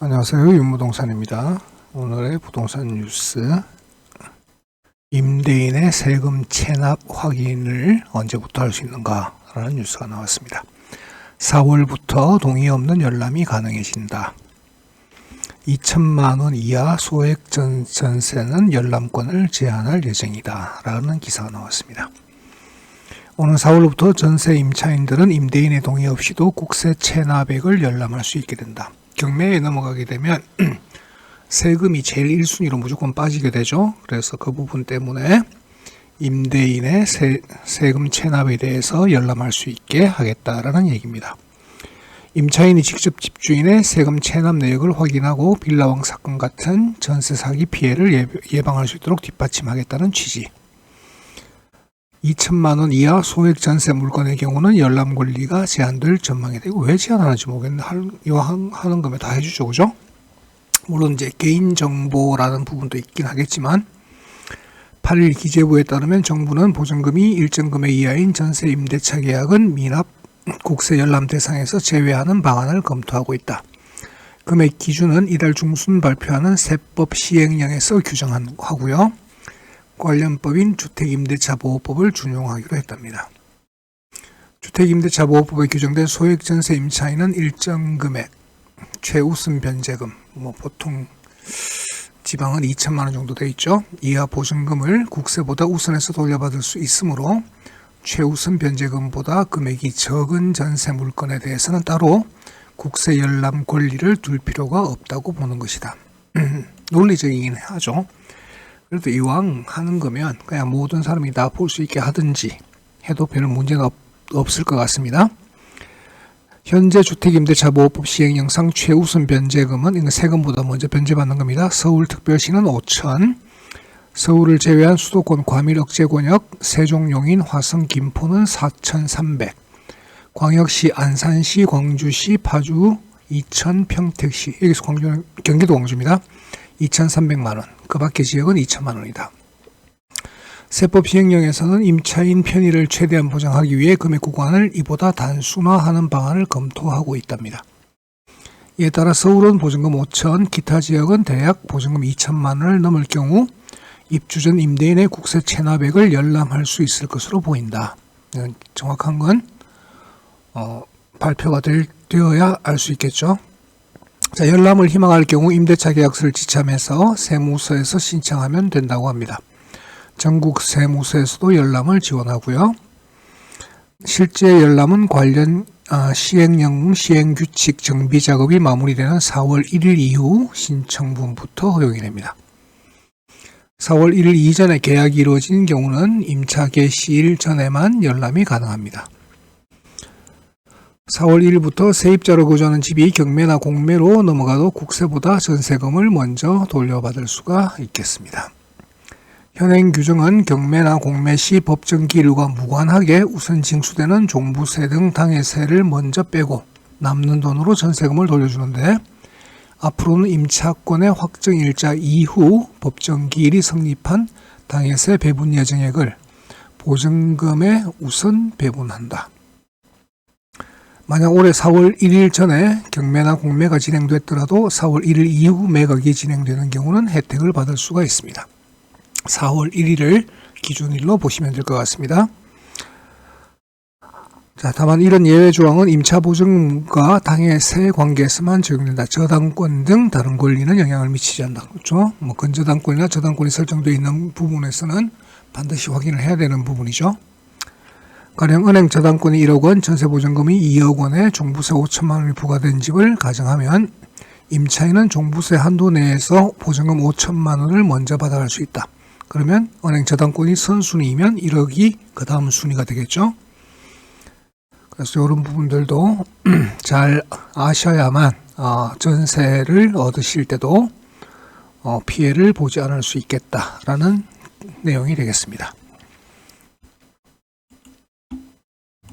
안녕하세요. 윤무동산입니다. 오늘의 부동산 뉴스, 임대인의 세금 체납 확인을 언제부터 할 수 있는가 라는 뉴스가 나왔습니다. 4월부터 동의 없는 열람이 가능해진다. 2천만 원 이하 소액 전세는 열람권을 제한할 예정이다 라는 기사가 나왔습니다. 오는 4월부터 전세 임차인들은 임대인의 동의 없이도 국세 체납액을 열람할 수 있게 된다. 경매에 넘어가게 되면 세금이 제일 1순위로 무조건 빠지게 되죠. 그래서 그 부분 때문에 임대인의 세금 체납에 대해서 열람할 수 있게 하겠다라는 얘기입니다. 임차인이 직접 집주인의 세금 체납 내역을 확인하고 빌라왕 사건 같은 전세 사기 피해를 예방할 수 있도록 뒷받침하겠다는 취지. 2천만 원 이하 소액 전세 물건의 경우는 열람 권리가 제한될 전망이 되고, 왜 제한하는지 모르겠는데 하는 거면 다 해주죠, 그죠? 물론 이제 개인정보라는 부분도 있긴 하겠지만 8일 기재부에 따르면 정부는 보증금이 일정 금액 이하인 전세 임대차 계약은 미납 국세 열람 대상에서 제외하는 방안을 검토하고 있다. 금액 기준은 이달 중순 발표하는 세법 시행령에서 규정하고요. 관련법인 주택임대차보호법을 준용하기로 했답니다. 주택임대차보호법에 규정된 소액전세 임차인은 일정 금액, 최우선 변제금, 보통 지방은 2천만 원 정도 돼 있죠. 이하 보증금을 국세보다 우선해서 돌려받을 수 있으므로 최우선 변제금보다 금액이 적은 전세 물건에 대해서는 따로 국세 열람 권리를 둘 필요가 없다고 보는 것이다. 논리적이긴 하죠. 그래도 이왕 하는 거면 그냥 모든 사람이 다 볼 수 있게 하든지 해도 별 문제가 없을 것 같습니다. 현재 주택임대차보호법 시행령상 최우선 변제금은 이거 세금보다 먼저 변제받는 겁니다. 서울특별시는 5천, 서울을 제외한 수도권 과밀 억제 권역 세종, 용인, 화성, 김포는 4,300, 광역시 안산시, 광주시, 파주, 이천, 평택시, 여기서 경기도 광주입니다. 2,300만 원, 그 밖의 지역은 2천만 원이다. 세법 시행령에서는 임차인 편의를 최대한 보장하기 위해 금액 구간을 이보다 단순화하는 방안을 검토하고 있답니다. 이에 따라 서울은 보증금 5천, 기타 지역은 대략 보증금 2천만 원을 넘을 경우 입주 전 임대인의 국세 체납액을 열람할 수 있을 것으로 보인다. 정확한 건 발표가 되어야 알 수 있겠죠. 자, 열람을 희망할 경우 임대차 계약서를 지참해서 세무서에서 신청하면 된다고 합니다. 전국 세무서에서도 열람을 지원하고요. 실제 열람은 관련 시행령, 시행규칙 정비 작업이 마무리되는 4월 1일 이후 신청분부터 허용이 됩니다. 4월 1일 이전에 계약이 이루어진 경우는 임차 개시일 전에만 열람이 가능합니다. 4월 1일부터 세입자로 거주하는 집이 경매나 공매로 넘어가도 국세보다 전세금을 먼저 돌려받을 수가 있겠습니다. 현행 규정은 경매나 공매 시 법정 기일과 무관하게 우선 징수되는 종부세 등 당해세를 먼저 빼고 남는 돈으로 전세금을 돌려주는데, 앞으로는 임차권의 확정일자 이후 법정 기일이 성립한 당해세 배분 예정액을 보증금에 우선 배분한다. 만약 올해 4월 1일 전에 경매나 공매가 진행됐더라도 4월 1일 이후 매각이 진행되는 경우는 혜택을 받을 수가 있습니다. 4월 1일을 기준일로 보시면 될 것 같습니다. 자, 다만 이런 예외 조항은 임차 보증금과 당해세 관계에서만 적용된다. 저당권 등 다른 권리는 영향을 미치지 않는다. 그렇죠? 근저당권이나 저당권이 설정되어 있는 부분에서는 반드시 확인을 해야 되는 부분이죠. 가령 은행 저당권이 1억 원, 전세보증금이 2억 원에 종부세 5천만 원이 부과된 집을 가정하면 임차인은 종부세 한도 내에서 보증금 5천만 원을 먼저 받아갈 수 있다. 그러면 은행 저당권이 선순위이면 1억이 그 다음 순위가 되겠죠. 그래서 이런 부분들도 잘 아셔야만 전세를 얻으실 때도 피해를 보지 않을 수 있겠다라는 내용이 되겠습니다.